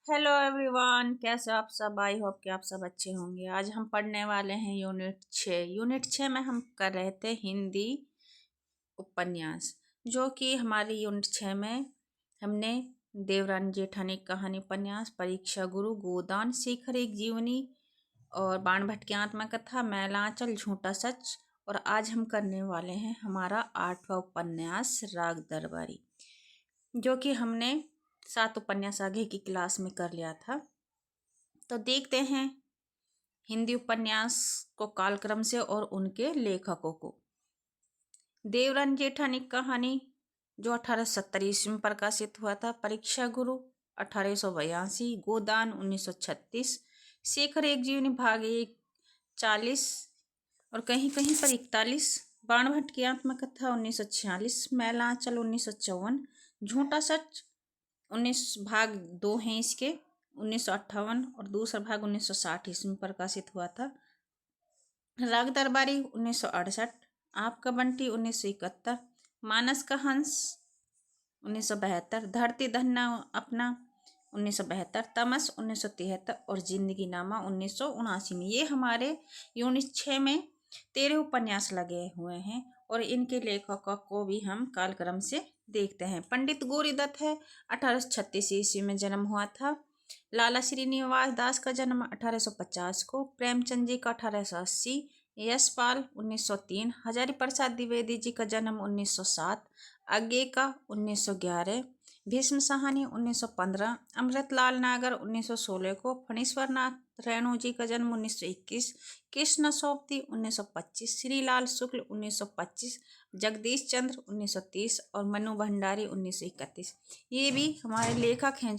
Hello everyone, कैसे हो आप सब। आई होप कि आप सब अच्छे होंगे। आज हम पढ़ने वाले हैं यूनिट 6 में हम कर रहे थे हिंदी उपन्यास, जो कि हमारी यूनिट 6 में हमने देवरानी जेठानी कहानी उपन्यास, परीक्षा गुरु, गोदान, शिखर एक जीवनी और बाण भट्ट की आत्मकथा, मैला आंचल, झूठा सच। और आज हम करने वाले हैं हमारा 8वां उपन्यास राग दरबारी, जो कि हमने 7 उपन्यास आगे की क्लास में कर लिया था। तो देखते हैं हिंदी उपन्यास को कालक्रम से और उनके लेखकों को। देवरानी जेठानी कहानी जो 1870 ईस्वी में प्रकाशित हुआ था, परीक्षा गुरु 1882, गोदान 1936, शेखर एक जीवनी भाग 1 40 और कहीं कहीं पर 41, बाण भट्ट की आत्मकथा 1946, मैला आंचल 1954, झूठा सच 19 भाग 2 हैं इसके 1958 और दूसरा भाग 1960 इसमें प्रकाशित हुआ था। राग दरबारी 1968, आपका बंटी 1971, मानस का हंस 1972, धरती धन्ना अपना 1972, तमस 1973 और जिंदगी नामा 1979 में। ये हमारे यूनिट 6 में 13 उपन्यास लगे हुए हैं और इनके लेखकों को भी हम कालक्रम से देखते हैं। पंडित गौरीदत्त है, 1836 ईस्वी में जन्म हुआ था। लाला श्रीनिवास दास का जन्म 1850 को, प्रेमचंद जी का 1880, यशपाल 1903, हजारी प्रसाद द्विवेदी जी का जन्म 1907, आगे का 1911, भीष्म साहनी 1915, अमृतलाल नागर 1916 को, फणीश्वर नाथ रेणु जी का जन्म 1921, कृष्ण सोबती 1925, श्रीलाल शुक्ल 1925, जगदीश चंद्र 1930 और मनु भंडारी 1931। ये भी हमारे लेखक हैं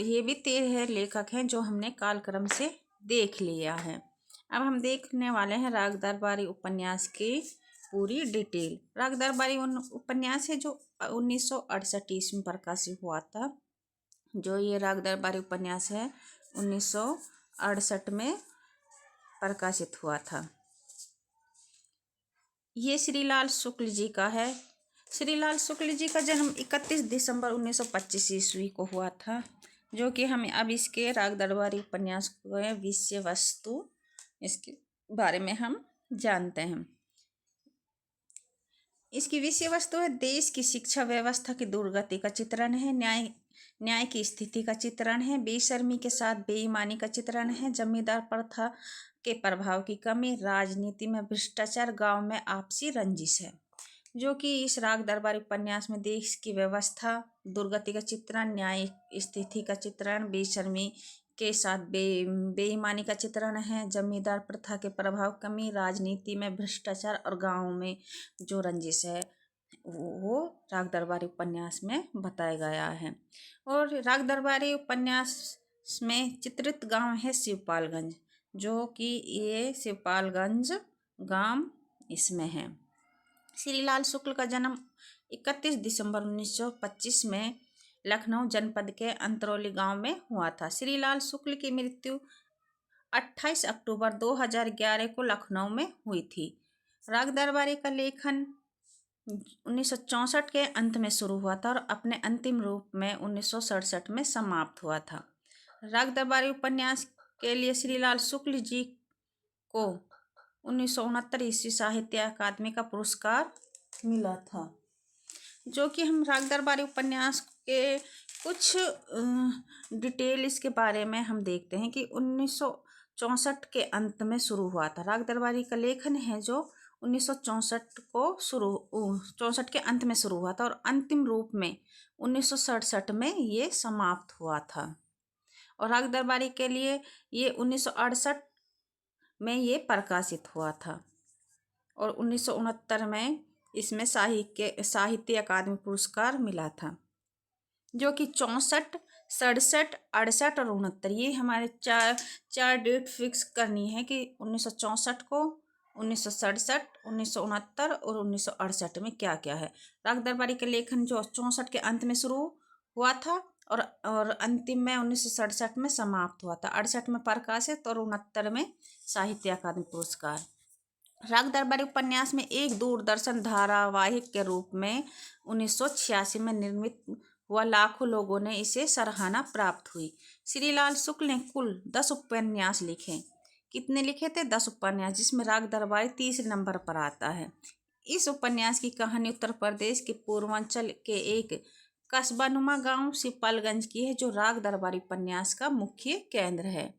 ये भी 13 लेखक हैं जो हमने कालक्रम से देख लिया है। अब हम देखने वाले हैं राग दरबारी उपन्यास की पूरी डिटेल। राग दरबारी उपन्यास है जो 1968 ईस्वी में प्रकाशित हुआ था। जो ये राग दरबारी उपन्यास है 1968 में प्रकाशित हुआ था। ये श्रीलाल शुक्ल जी का है। श्रीलाल शुक्ल जी का जन्म 31 दिसंबर 1925 ईस्वी को हुआ था। जो कि हमें अब इसके राग दरबारी उपन्यास को विषय वस्तु इसके बारे में हम जानते हैं। इसकी विषय वस्तु है देश की शिक्षा व्यवस्था की दुर्गति का चित्रण है, न्याय की स्थिति का चित्रण है, बेशर्मी के साथ बेईमानी का चित्रण है, जमींदार प्रथा के प्रभाव की कमी, राजनीति में भ्रष्टाचार, गांव में आपसी रंजिश है। जो कि इस राग दरबारी उपन्यास में देश की व्यवस्था, दुर्गति का चित्रण, न्याय स्थिति का चित्रण, बेशर्मी के साथ बेईमानी का चित्रण है, जमींदार प्रथा के प्रभाव कमी, राजनीति में भ्रष्टाचार और गांव में जो रंजिश है वो राग दरबारी उपन्यास में बताया गया है। और राग दरबारी उपन्यास में चित्रित गांव है शिवपालगंज, जो कि ये शिवपालगंज गांव इसमें है। श्रीलाल शुक्ल का जन्म 31 दिसंबर 1925 में लखनऊ जनपद के अंतरौली गांव में हुआ था। श्रीलाल शुक्ल की मृत्यु 28 अक्टूबर 2011 को लखनऊ में हुई थी। राग दरबारी का लेखन 1964 के अंत में शुरू हुआ था और अपने अंतिम रूप में 1967 में समाप्त हुआ था। राग दरबारी उपन्यास के लिए श्रीलाल शुक्ल जी को 1969 ईस्वी साहित्य अकादमी का पुरस्कार मिला था। जो कि हम राग दरबारी उपन्यास के कुछ डिटेल इसके बारे में हम देखते हैं कि 1964 के अंत में शुरू हुआ था। राग दरबारी का लेखन है जो 1964 के अंत में शुरू हुआ था और अंतिम रूप में 1967 में ये समाप्त हुआ था। और राग दरबारी के लिए ये 1968 में ये प्रकाशित हुआ था और 1969 में इसमें साहित्य अकादमी पुरस्कार मिला था। जो कि 64, 67, 68 और 69 ये हमारे चार डेट फिक्स करनी है कि 1964 को, 1967, 1969 और 1968 में क्या क्या है। राग दरबारी के लेखन जो 64 के अंत में शुरू हुआ था और अंतिम में 1967 में समाप्त हुआ था, 68 में प्रकाशित और 69 में साहित्य अकादमी पुरस्कार। राग दरबारी उपन्यास में एक दूरदर्शन धारावाहिक के रूप में 1986 में निर्मित हुआ, लाखों लोगों ने इसे सराहना प्राप्त हुई। श्रीलाल शुक्ल ने कुल 10 उपन्यास लिखे। कितने लिखे थे? 10 उपन्यास, जिसमें राग दरबारी तीसरे नंबर पर आता है। इस उपन्यास की कहानी उत्तर प्रदेश के पूर्वांचल के एक कस्बानुमा गांव सिपालगंज की है, जो राग दरबारी उपन्यास का मुख्य केंद्र है।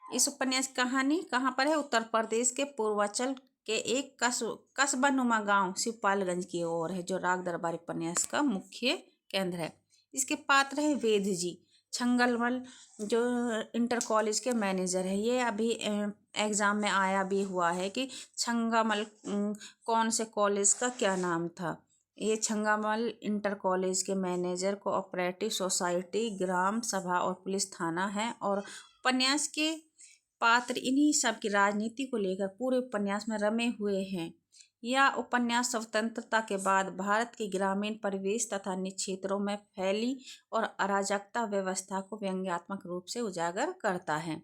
इस उपन्यास की कहानी कहाँ पर है? उत्तर प्रदेश के पूर्वांचल के एक कस्बानुमा गांव सिपालगंज की ओर है, जो राग दरबारी उपन्यास का मुख्य केंद्र है। इसके पात्र है वेद जी छंगलमल, जो इंटर कॉलेज के मैनेजर है। ये अभी एग्जाम में आया भी हुआ है कि छंगामल कौन से कॉलेज का क्या नाम था। ये छंगामल इंटर कॉलेज के मैनेजर, कोऑपरेटिव सोसाइटी, ग्राम सभा और पुलिस थाना है। और उपन्यास के पात्र इन्हीं सब की राजनीति को लेकर पूरे उपन्यास में रमे हुए हैं। यह उपन्यास स्वतंत्रता के बाद भारत के ग्रामीण परिवेश तथा अन्य क्षेत्रों में फैली और अराजकता व्यवस्था को व्यंग्यात्मक रूप से उजागर करता है।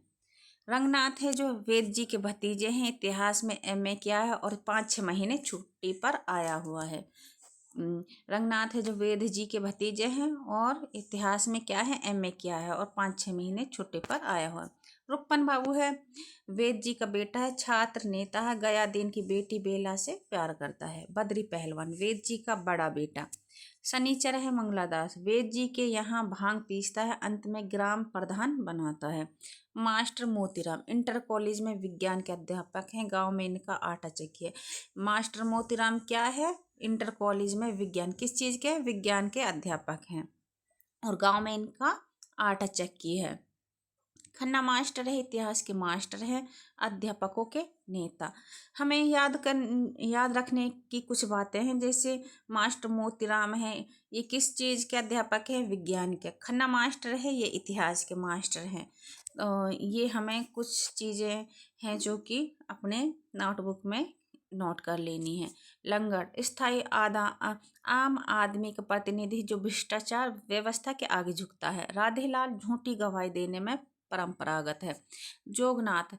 रंगनाथ है, जो वेद जी के भतीजे हैं, इतिहास में एमए किया है और 5-6 महीने छुट्टी पर आया हुआ है। रंगनाथ है, जो वेद जी के भतीजे हैं और इतिहास में क्या है? एमए किया है और 5-6 महीने छुट्टी पर आया हुआ। रुक्मन बाबू है, वेद जी का बेटा है, छात्र नेता है, गयादीन की बेटी बेला से प्यार करता है। बद्री पहलवान, वेद जी का बड़ा बेटा। शनिचर है, मंगलादास, वेद जी के यहाँ भांग पीसता है, अंत में ग्राम प्रधान बनाता है। मास्टर मोतीराम इंटर कॉलेज में विज्ञान के अध्यापक हैं, गांव में इनका आटा चक्की है। मास्टर मोतीराम क्या है? इंटर कॉलेज में विज्ञान, किस चीज़ के? विज्ञान के अध्यापक हैं और गांव में इनका आटा चक्की है। खन्ना मास्टर है, इतिहास के मास्टर हैं, अध्यापकों के नेता। हमें याद रखने की कुछ बातें हैं, जैसे मास्टर मोतीराम है, ये किस चीज़ के अध्यापक है? विज्ञान के। खन्ना मास्टर है, ये इतिहास के मास्टर हैं। तो ये हमें कुछ चीज़ें हैं जो कि अपने नोटबुक में नोट कर लेनी है। लंगड़, स्थायी आम आदमी का प्रतिनिधि जो भ्रष्टाचार व्यवस्था के आगे झुकता है। राधेलाल झूठी गवाही देने में परंपरागत है। जोगनाथ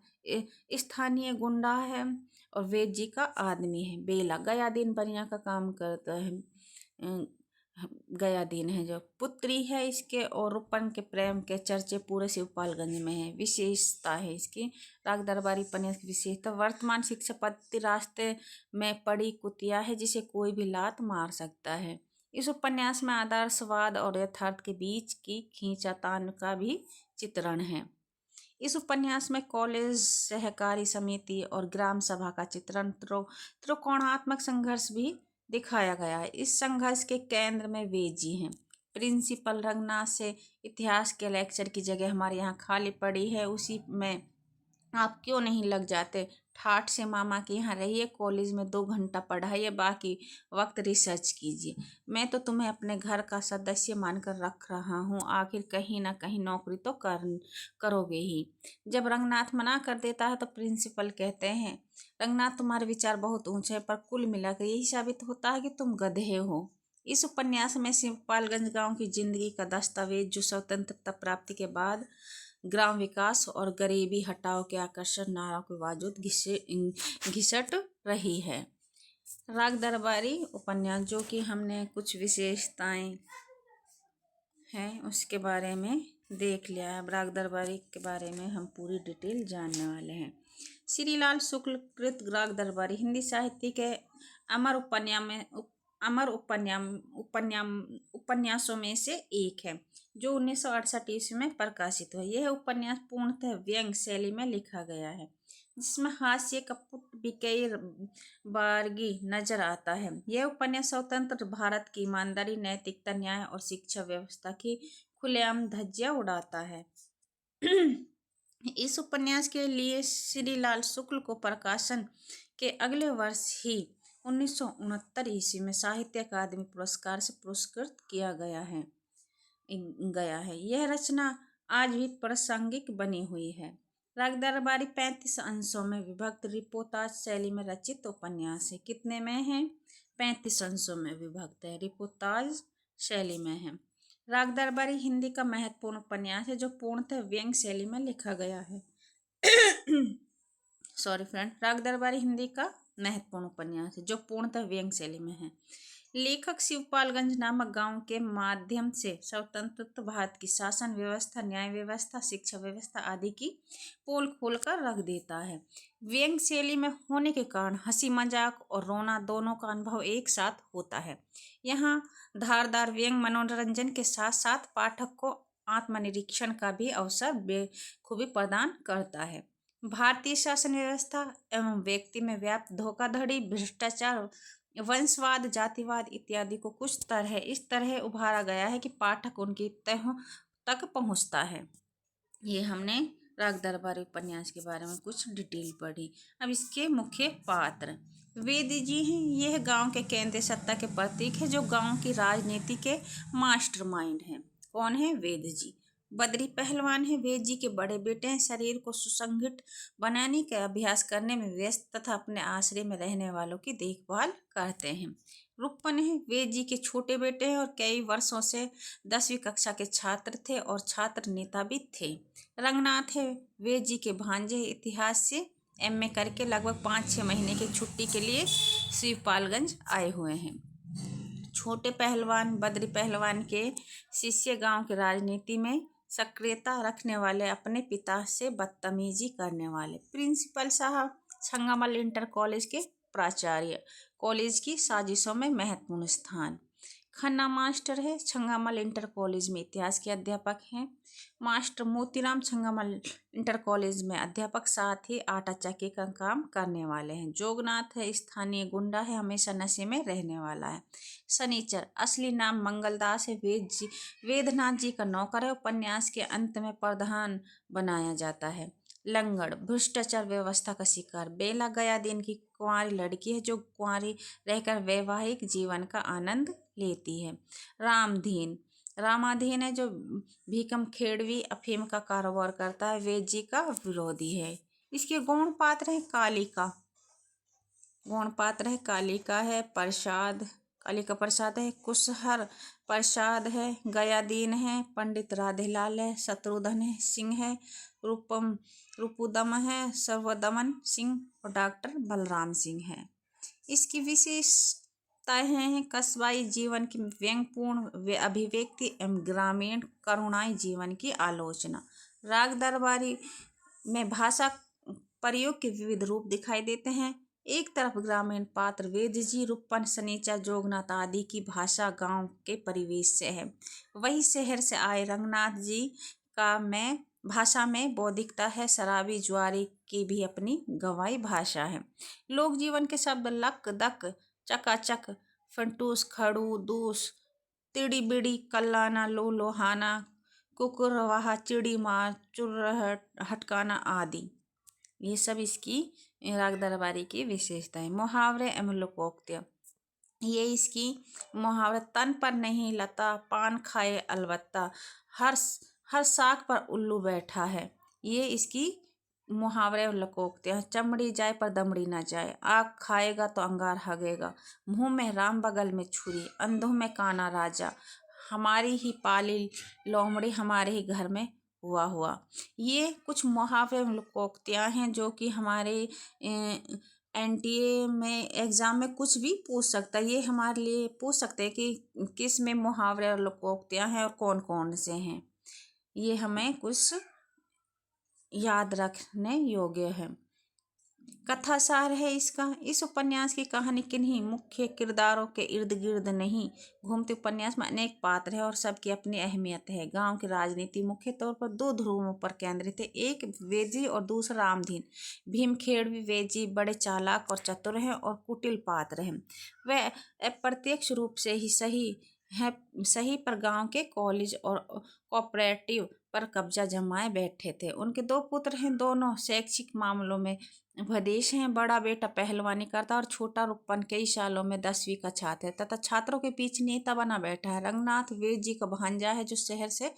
स्थानीय गुंडा है और वेद जी का आदमी है। बेला गया दिन बनिया का काम करता है। गया दिन है, जो पुत्री है इसके, और रूपन के प्रेम के चर्चे पूरे शिवपालगंज में है। विशेषता है इसकी, राग दरबारी उपन्यास की विशेषता, वर्तमान शिक्षा पद्धति रास्ते में पड़ी कुतिया है, जिसे कोई भी लात मार सकता है। इस उपन्यास में आदर्शवाद और यथार्थ के बीच की खींचातान का भी चित्रण है। इस उपन्यास में कॉलेज, सहकारी समिति और ग्राम सभा का चित्रण, त्रिकोणात्मक संघर्ष भी दिखाया गया है। इस संघर्ष के केंद्र में वेद जी हैं। प्रिंसिपल रंगनाथ से इतिहास के लेक्चर की जगह हमारे यहाँ खाली पड़ी है, उसी में आप क्यों नहीं लग जाते? ठाठ से मामा के यहाँ रहिए, कॉलेज में 2 घंटा पढ़ाइए, बाकी वक्त रिसर्च कीजिए। मैं तो तुम्हें अपने घर का सदस्य मानकर रख रहा हूँ, आखिर कहीं ना कहीं नौकरी तो करोगे ही। जब रंगनाथ मना कर देता है तो प्रिंसिपल कहते हैं, रंगनाथ तुम्हारे विचार बहुत ऊंचे हैं, पर कुल मिलाकर यही साबित होता है कि तुम गधे हो। इस उपन्यास में शिवपालगंज गांव की जिंदगी का दस्तावेज, जो स्वतंत्रता प्राप्ति के बाद ग्राम विकास और गरीबी हटाओ के आकर्षक नारों के बावजूद घिसट रही है। राग दरबारी उपन्यास, जो कि हमने कुछ विशेषताएं हैं उसके बारे में देख लिया है। राग दरबारी के बारे में हम पूरी डिटेल जानने वाले हैं। श्रीलाल शुक्ल कृत राग दरबारी हिंदी साहित्य के अमर उपन्यासों में से एक है, जो 1968 ईस्वी में प्रकाशित हुआ। यह उपन्यास पूर्णतः व्यंग्य शैली में लिखा गया है, जिसमें हास्य का पुट बिकेर बारगी नजर आता है। यह उपन्यास स्वतंत्र भारत की ईमानदारी, नैतिकता, न्याय और शिक्षा व्यवस्था की खुलेआम धज्जियां उड़ाता है। इस उपन्यास के लिए श्रीलाल शुक्ल को प्रकाशन के अगले वर्ष ही 1969 ईस्वी में साहित्य अकादमी पुरस्कार से पुरस्कृत किया गया है। यह रचना आज भी प्रासंगिक बनी हुई है। राग दरबारी 35 अंशों में विभक्त रिपोर्टाज शैली में रचित उपन्यास है। कितने में है? 35 अंशों में विभक्त है, रिपोर्टाज शैली में है। राग दरबारी हिंदी का महत्वपूर्ण उपन्यास है, जो पूर्णतः व्यंग्य शैली में लिखा गया है। सॉरी फ्रेंड, राग दरबारी हिंदी का महत्वपूर्ण उपन्यास है, जो पूर्णतः व्यंग्य शैली में है। लेखक शिवपालगंज नामक गांव के माध्यम से स्वतंत्र भारत की शासन व्यवस्था, न्याय व्यवस्था, शिक्षा व्यवस्था आदि की पोल खोल कर रख देता है। व्यंग शैली में होने के कारण हंसी मजाक और रोना दोनों का अनुभव एक साथ होता है। यहाँ धारदार व्यंग मनोरंजन के साथ साथ पाठक को आत्मनिरीक्षण का भी अवसर बेखूबी प्रदान करता है। भारतीय शासन व्यवस्था एवं व्यक्ति में व्याप्त धोखाधड़ी, भ्रष्टाचार, वंशवाद, जातिवाद इत्यादि को कुछ इस तरह उभारा गया है कि पाठक उनकी तह तक पहुंचता है। ये हमने राग दरबारी उपन्यास के बारे में कुछ डिटेल पढ़ी। अब इसके मुख्य पात्र वेद जी हैं। यह गांव के केंद्रीय सत्ता के प्रतीक है, जो गांव की राजनीति के मास्टरमाइंड हैं। कौन है? वेद जी। बद्री पहलवान है, वेद जी के बड़े बेटे हैं। शरीर को सुसंगठित बनाने का अभ्यास करने में व्यस्त तथा अपने आश्रय में रहने वालों की देखभाल करते हैं। रुक्मन है, वेद जी के छोटे बेटे हैं और कई वर्षों से 10वीं कक्षा के छात्र थे और छात्र नेता भी थे। रंगनाथ है, वेद जी के भांजे, इतिहास से MA करके लगभग 5-6 महीने की छुट्टी के लिए शिवपालगंज आए हुए हैं। छोटे पहलवान बद्री पहलवान के शिष्य, गांव की राजनीति में सक्रियता रखने वाले, अपने पिता से बदतमीजी करने वाले। प्रिंसिपल साहब छंगामल इंटर कॉलेज के प्राचार्य, कॉलेज की साजिशों में महत्वपूर्ण स्थान। खन्ना मास्टर है, छंगामल इंटर कॉलेज में इतिहास के अध्यापक हैं। मास्टर मोतीराम छंगामल इंटर कॉलेज में अध्यापक, साथ ही आटा चक्की का काम करने वाले हैं। जोगनाथ है, स्थानीय गुंडा है, हमेशा नशे में रहने वाला है। शनिचर, असली नाम मंगलदास है, वेदनाथ जी का नौकर है। उपन्यास के अंत में प्रधान बनाया जाता है। लंगड़, भ्रष्टाचार व्यवस्था का शिकार। बेला गया दिन की कुंवारी लड़की है, जो कुंवारी रहकर वैवाहिक जीवन का आनंद लेती है। रामधीन, रामाधीन है, जो भीकम खेड़वी अफीम का कारोबार करता है, वेद जी का विरोधी है। इसके गौण पात्र है कालिका, गौण पात्र है कालिका है, प्रसाद, कालिका प्रसाद है, कुशहर प्रसाद है, गयादीन है, पंडित राधेलाल है, शत्रुघ्न है, सिंह है, रूपुदम है, सर्वदमन सिंह और डॉक्टर बलराम सिंह है। इसकी विशेषताएं हैं कस्बाई जीवन की व्यंग्यपूर्ण अभिव्यक्ति एवं ग्रामीण करुणाई जीवन की आलोचना। राग दरबारी में भाषा प्रयोग के विविध रूप दिखाई देते हैं। एक तरफ ग्रामीण पात्र वेद जी, रूपन, शनिचर, जोगनाथ आदि की भाषा गांव के परिवेश से है, वही शहर से आए रंगनाथ जी का में भाषा में बौद्धिकता है। शराबी ज्वारी की भी अपनी गवाई भाषा है। लोक जीवन के शब्द लक, दक, चकाचक, फंटूस, खड़ू, दूस, तिड़ी बिड़ी, कल्लाना, लो लोहाना, कुकुरवाहा, चिड़ी मार, चुर्रहट, हटकाना आदि, ये सब इसकी राग दरबारी की विशेषता है। मुहावरे एवं लोकोक्तियाँ, ये इसकी मुहावरे तन पर नहीं लता, पान खाए अलबत्ता, हर साख पर उल्लू बैठा है, ये इसकी मुहावरे और लोकोक्तियाँ। चमड़ी जाए पर दमड़ी ना जाए, आग खाएगा तो अंगार हगेगा, मुंह में राम बगल में छुरी, अंधों में काना राजा, हमारी ही पाली लोमड़ी हमारे ही घर में हुआ। ये कुछ मुहावरे लोकोक्तियाँ हैं जो कि हमारे NTA में एग्ज़ाम में कुछ भी पूछ सकता है। ये हमारे लिए पूछ सकते हैं कि किस में मुहावरे और लोकोक्तियाँ हैं और कौन कौन से हैं। ये हमें कुछ याद रखने योग्य है। कथा सार है इसका। इस उपन्यास की कहानी किन्हीं मुख्य किरदारों के इर्द गिर्द नहीं घूमती। उपन्यास में अनेक पात्र है और सबकी अपनी अहमियत है। गांव की राजनीति मुख्य तौर पर 2 ध्रुवों पर केंद्रित है, एक वेजी और दूसरा रामधीन। भीमखेड़वी वेजी बड़े चालाक और चतुर हैं और कुटिल पात्र हैं। वे अप्रत्यक्ष रूप से ही सही पर गांव के कॉलेज और कोऑपरेटिव पर कब्जा जमाए बैठे थे। उनके 2 पुत्र हैं, दोनों शैक्षिक मामलों में भदेश हैं। बड़ा बेटा पहलवानी करता और छोटा रूपन कई सालों में 10वीं का छात्र है तथा छात्रों के बीच नेता बना बैठा है। रंगनाथ वेद जी का भांजा है, जो शहर से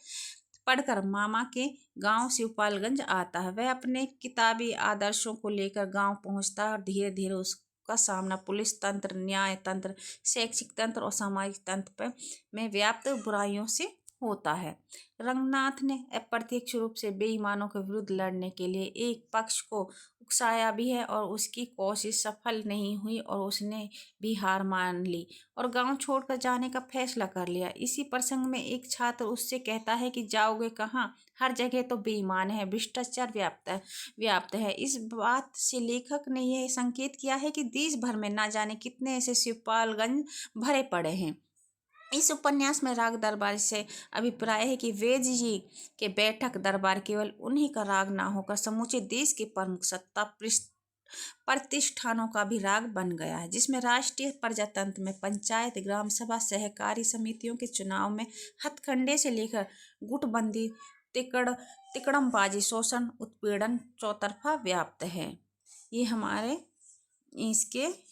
पढ़कर मामा के गांव शिवपालगंज आता है। वह अपने किताबी आदर्शों को लेकर गांव पहुंचता है और धीरे धीरे उसका सामना पुलिस तंत्र, न्याय तंत्र, शैक्षिक तंत्र और सामाजिक तंत्र में व्याप्त बुराइयों से होता है। रंगनाथ ने अप्रत्यक्ष रूप से बेईमानों के विरुद्ध लड़ने के लिए एक पक्ष को उकसाया भी है और उसकी कोशिश सफल नहीं हुई और उसने भी हार मान ली और गांव छोड़कर जाने का फैसला कर लिया। इसी प्रसंग में एक छात्र उससे कहता है कि जाओगे कहाँ, हर जगह तो बेईमान है, भ्रष्टाचार व्याप्त है। इस बात से लेखक ने यह संकेत किया है कि देश भर में ना जाने कितने ऐसे शिवपालगंज भरे पड़े हैं। इस उपन्यास में राग दरबार से अभिप्राय है कि वैद जी के बैठक दरबार केवल उन्हीं का राग ना होकर समूचे देश के प्रमुख सत्ता प्रतिष्ठानों का भी राग बन गया है, जिसमें राष्ट्रीय प्रजातंत्र में पंचायत, ग्राम सभा, सहकारी समितियों के चुनाव में हथकंडे से लेकर गुटबंदी, तिकड़मबाजी, शोषण, उत्पीड़न चौतरफा व्याप्त है। ये हमारे इसके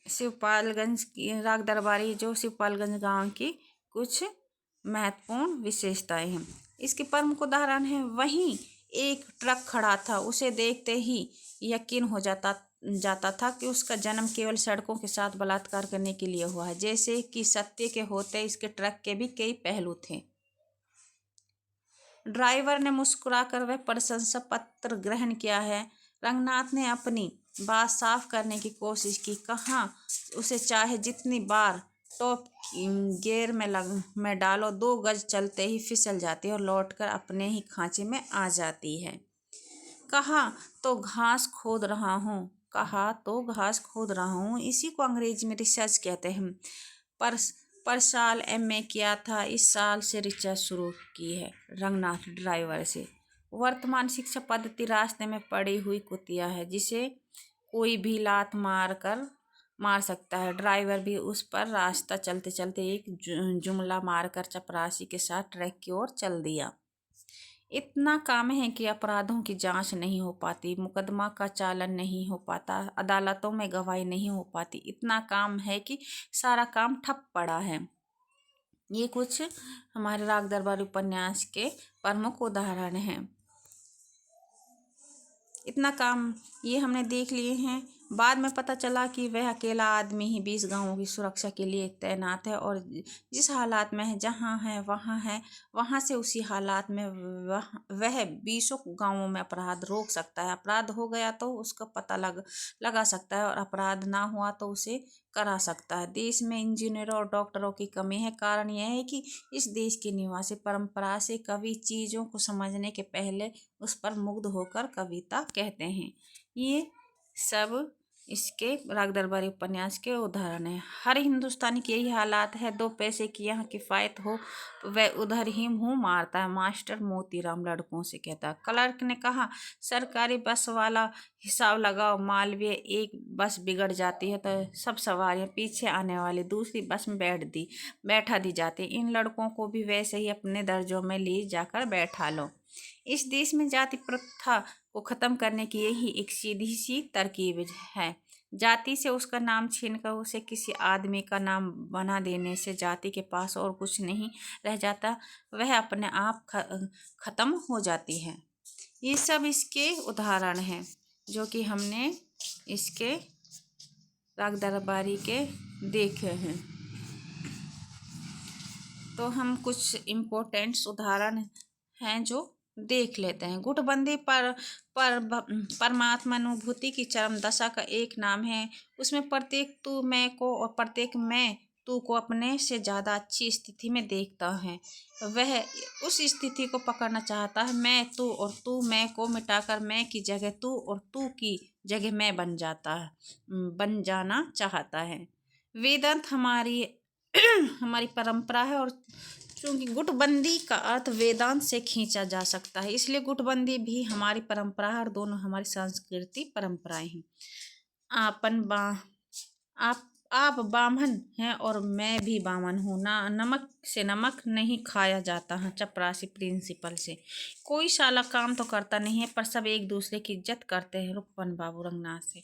शिवपालगंज की राग दरबारी जो शिवपालगंज गांव की कुछ महत्वपूर्ण विशेषताएं हैं। इसके प्रमुख उदाहरण हैं, वहीं एक ट्रक खड़ा था, उसे देखते ही यकीन हो जाता था कि उसका जन्म केवल सड़कों के साथ बलात्कार करने के लिए हुआ है। जैसे कि सत्य के होते इसके ट्रक के भी कई पहलू थे। ड्राइवर ने मुस्कुराकर वह प्रशंसा पत्र ग्रहण किया है। रंगनाथ ने अपनी बात साफ करने की कोशिश की, कहा उसे चाहे जितनी बार टॉप गियर में डालो, 2 गज चलते ही फिसल जाती है और लौटकर अपने ही खांचे में आ जाती है। कहा तो घास खोद रहा हूँ, इसी को अंग्रेजी में रिसर्च कहते हैं। पर साल MA किया था, इस साल से रिसर्च शुरू की है। रंगनाथ ड्राइवर से, वर्तमान शिक्षा पद्धति रास्ते में पड़ी हुई कुतिया है, जिसे कोई भी लात मार सकता है। ड्राइवर भी उस पर रास्ता चलते चलते एक जुमला मारकर चपरासी के साथ ट्रैक की ओर चल दिया। इतना काम है कि अपराधों की जांच नहीं हो पाती, मुकदमा का चालन नहीं हो पाता, अदालतों में गवाही नहीं हो पाती। इतना काम है कि सारा काम ठप पड़ा है। ये कुछ हमारे राग दरबारी उपन्यास के प्रमुख उदाहरण हैं। इतना काम ये हमने देख लिए हैं। बाद में पता चला कि वह अकेला आदमी ही 20 गांवों की सुरक्षा के लिए तैनात है और जिस हालात में है, जहाँ है वहाँ से उसी हालात में वह 20 गांवों में अपराध रोक सकता है। अपराध हो गया तो उसका पता लगा सकता है और अपराध ना हुआ तो उसे करा सकता है। देश में इंजीनियरों और डॉक्टरों की कमी है। कारण यह है कि इस देश के निवासी परंपरा से कवि चीज़ों को समझने के पहले उस पर मुग्ध होकर कविता कहते हैं। ये सब इसके राग दरबारी उपन्यास के उदाहरण हैं। हर हिंदुस्तानी की यही हालात है। 2 पैसे की यहाँ किफ़ायत हो वह उधर ही मुँह मारता है, मास्टर मोतीराम लड़कों से कहता। क्लर्क ने कहा, सरकारी बस वाला हिसाब लगाओ, मालवीय एक बस बिगड़ जाती है तो सब सवारियाँ पीछे आने वाली दूसरी बस में बैठा दी जाती। इन लड़कों को भी वैसे ही अपने दर्जों में ले जाकर बैठा लो। इस देश में जाति प्रथा को खत्म करने की यही एक सीधी सी तरकीब है। जाति से उसका नाम छीनकर उसे किसी आदमी का नाम बना देने से जाति के पास और कुछ नहीं रह जाता, वह अपने आप खत्म हो जाती है। ये सब इसके उदाहरण हैं जो कि हमने इसके राग दरबारी के देखे हैं। तो हम कुछ इम्पोर्टेंट उदाहरण हैं जो देख लेते हैं। गुटबंदी परमात्मा अनुभूति की चरम दशा का एक नाम है। उसमें प्रत्येक तू मैं को और प्रत्येक मैं तू को अपने से ज़्यादा अच्छी स्थिति में देखता है। वह उस स्थिति को पकड़ना चाहता है। मैं तू और तू मैं को मिटाकर मैं की जगह तू और तू की जगह मैं बन जाना चाहता है। वेदांत हमारी परंपरा है और क्योंकि गुटबंदी का अर्थ वेदांत से खींचा जा सकता है, इसलिए गुटबंदी भी हमारी परंपरा है और दोनों हमारी सांस्कृतिक परंपराएं हैं। आप बामन हैं और मैं भी बामन हूँ ना, नमक से नमक नहीं खाया जाता है। चपरासी प्रिंसिपल से, कोई साला काम तो करता नहीं है पर सब एक दूसरे की इज्जत करते हैं। रुपन बाबू रंगनाथ से,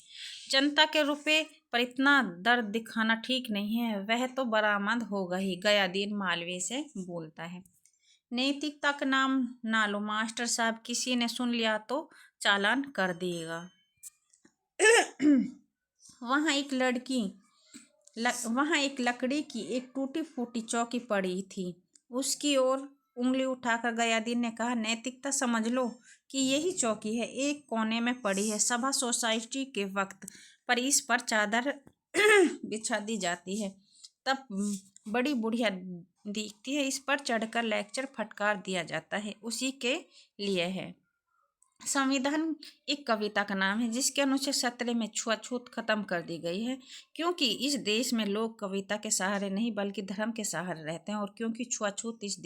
जनता के रुपए पर इतना दर्द दिखाना ठीक नहीं है, वह तो बरामद होगा ही। गयादीन मालवीय से बोलता है। नैतिकता का नाम ना लो मास्टर साहब, किसी ने सुन लिया तो चालान कर देगा। वहाँ एक लकड़ी की एक टूटी फूटी चौकी पड़ी थी, उसकी ओर उंगली उठाकर गयादीन ने कहा, नैतिकता समझ लो कि यही चौकी है, एक कोने में पड़ी है। सभा सोसाइटी के वक्त पर इस पर चादर बिछा दी जाती है, तब बड़ी बुढ़िया दिखती है। इस पर चढ़कर लेक्चर फटकार दिया जाता है, उसी के लिए है। संविधान एक कविता का नाम है जिसके अनुच्छेद 17 में छुआछूत खत्म कर दी गई है, क्योंकि इस देश में लोग कविता के सहारे नहीं बल्कि धर्म के सहारे रहते हैं, और क्योंकि छुआछूत इस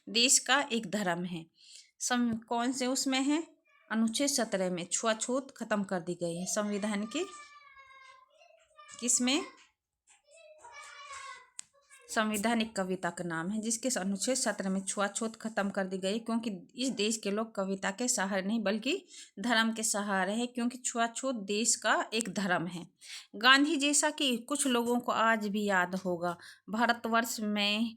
देश का एक धर्म है। कौन से उसमें है? अनुच्छेद 17 में छुआछूत खत्म कर दी गई है संविधान की। किसमें? संवैधानिक कविता का नाम है जिसके अनुच्छेद 17 में छुआछूत खत्म कर दी गई, क्योंकि इस देश के लोग कविता के सहारे नहीं बल्कि धर्म के सहारे हैं, क्योंकि छुआछूत देश का एक धर्म है। गांधी जैसा कि कुछ लोगों को आज भी याद होगा, भारतवर्ष में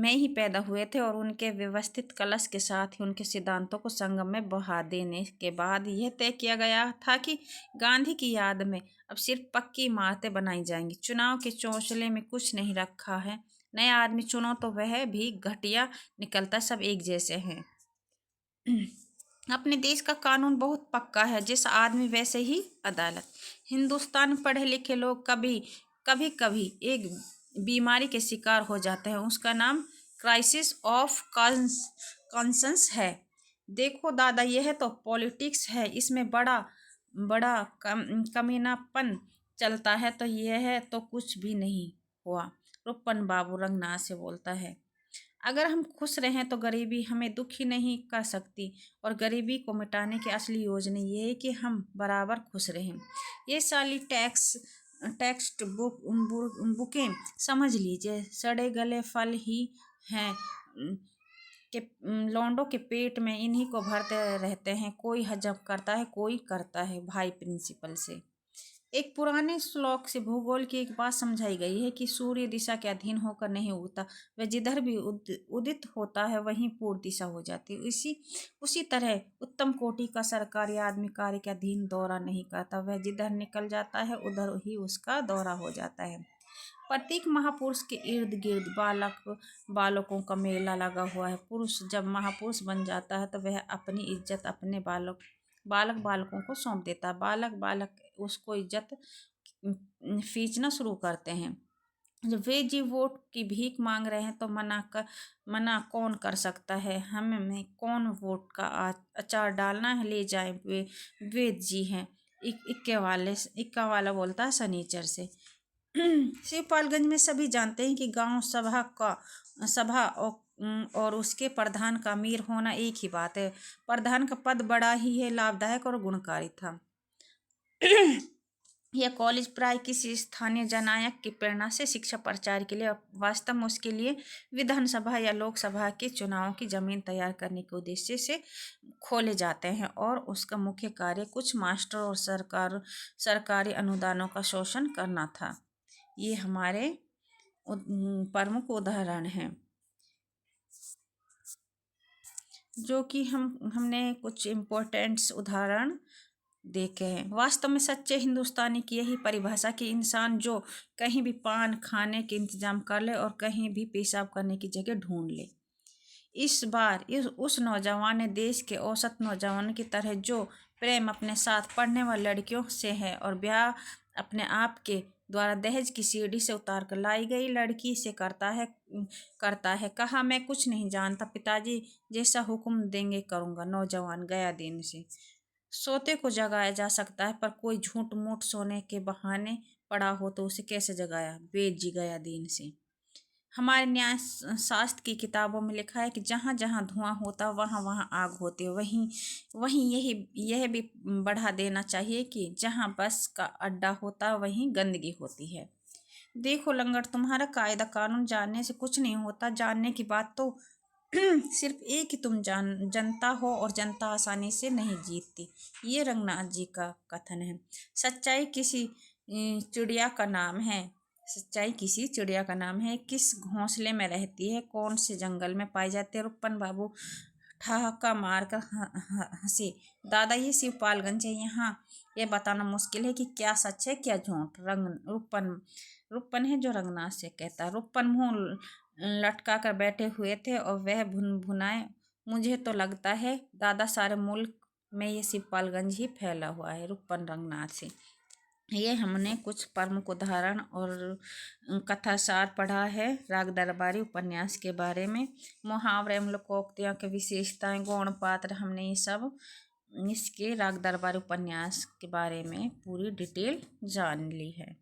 ही पैदा हुए थे, और उनके व्यवस्थित कलश के साथ ही उनके सिद्धांतों को संगम में बहा देने के बाद यह तय किया गया था कि गांधी की याद में अब सिर्फ पक्की इमारतें बनाई जाएंगी। चुनाव के चौंसले में कुछ नहीं रखा है, नया आदमी चुनो तो वह भी घटिया निकलता, सब एक जैसे हैं। अपने देश का कानून बहुत पक्का है, जैसा आदमी वैसे ही अदालत। हिंदुस्तान में पढ़े लिखे लोग कभी एक बीमारी के शिकार हो जाते हैं, उसका नाम क्राइसिस ऑफ कॉन्शंस है। देखो दादा, यह तो पॉलिटिक्स है, इसमें बड़ा बड़ा कमीनापन चलता है, तो यह तो कुछ भी नहीं हुआ। रुपन बाबू रंगनाथ से बोलता है, अगर हम खुश रहें तो गरीबी हमें दुखी नहीं कर सकती, और गरीबी को मिटाने की असली योजना ये है कि हम बराबर खुश रहें। ये साली टेक्स्ट बुकें समझ लीजिए, सड़े गले फल ही हैं के लौंडों के पेट में, इन्हीं को भरते रहते हैं। कोई हजम करता है, कोई करता है। भाई प्रिंसिपल से एक पुराने श्लोक से भूगोल की एक बात समझाई गई है कि सूर्य दिशा के अधीन होकर नहीं उगता, वह जिधर भी उदित होता है वहीं पूर्व दिशा हो जाती है। उसी तरह उत्तम कोटि का सरकारी आदमी कार्य के अधीन दौरा नहीं करता, वह जिधर निकल जाता है उधर ही उसका दौरा हो जाता है। प्रत्येक महापुरुष के इर्द गिर्द बालकों का मेला लगा हुआ है। पुरुष जब महापुरुष बन जाता है तो वह अपनी इज्जत अपने बालकों को सौंप देता है। बालक उसको इज्जत खींचना शुरू करते हैं। जब वे जी वोट की भीख मांग रहे हैं तो मना कौन कर सकता है? हमें कौन वोट का अचार डालना है, ले जाए, वे वेद जी हैं। इक्का वाला बोलता है सनीचर से। शिवपालगंज में सभी जानते हैं कि गांव सभा और उसके प्रधान का अमीर होना एक ही बात है। प्रधान का पद बड़ा ही है लाभदायक और गुणकारी था। यह कॉलेज प्राय किसी स्थानीय जननायक की प्रेरणा से शिक्षा प्रचार के लिए, वास्तव में उसके लिए विधानसभा या लोकसभा के चुनाव की जमीन तैयार करने के उद्देश्य से खोले जाते हैं, और उसका मुख्य कार्य कुछ मास्टर और सरकारी अनुदानों का शोषण करना था। ये हमारे प्रमुख उदाहरण हैं, जो कि हमने कुछ इम्पोर्टेंट्स उदाहरण देखे हैं। वास्तव में सच्चे हिंदुस्तानी की यही परिभाषा कि इंसान जो कहीं भी पान खाने के इंतजाम कर ले और कहीं भी पेशाब करने की जगह ढूंढ ले। इस बार उस नौजवान ने देश के औसत नौजवान की तरह, जो प्रेम अपने साथ पढ़ने वाली लड़कियों से है और ब्याह अपने आप के द्वारा दहेज की सीढ़ी से उतार कर लाई गई लड़की से करता है। कहा, मैं कुछ नहीं जानता, पिताजी जैसा हुक्म देंगे करूँगा। नौजवान गया दिन से सोते को जगाया जा सकता है, पर कोई झूठ मूठ सोने के बहाने पड़ा हो तो उसे कैसे जगाया? वेद जी गया दिन से। हमारे न्याय शास्त्र की किताबों में लिखा है कि जहाँ जहाँ धुआं होता वहाँ वहाँ आग होती है। वहीं यह भी बढ़ा देना चाहिए कि जहाँ बस का अड्डा होता वहीं गंदगी होती है। देखो लंगड़, तुम्हारा कायदा कानून जानने से कुछ नहीं होता, जानने की बात तो सिर्फ एक ही तुम जनता हो, और जनता आसानी से नहीं जीतती। ये रंगनाथ जी का कथन है। सच्चाई किसी चिड़िया का नाम है, किस घोंसले में रहती है, कौन से जंगल में पाई जाती है? रुपन बाबू ठहाका मारकर हंसे। दादा, ये शिवपालगंज है, यहाँ यह बताना मुश्किल है कि क्या सच है क्या झूठ। रुपन है जो रंगनाथ से कहता है। रुपन मुँह लटका कर बैठे हुए थे और वह भुनाए। मुझे तो लगता है दादा सारे मुल्क में ये शिवपालगंज ही फैला हुआ है। रूपन रंगनाथ से ये हमने कुछ प्रमुख उदाहरण और कथासार पढ़ा है राग दरबारी उपन्यास के बारे में। मुहावरे लोकोक्तियों की विशेषताएं गौण पात्र हमने ये सब इसके राग दरबारी उपन्यास के बारे में पूरी डिटेल जान ली है।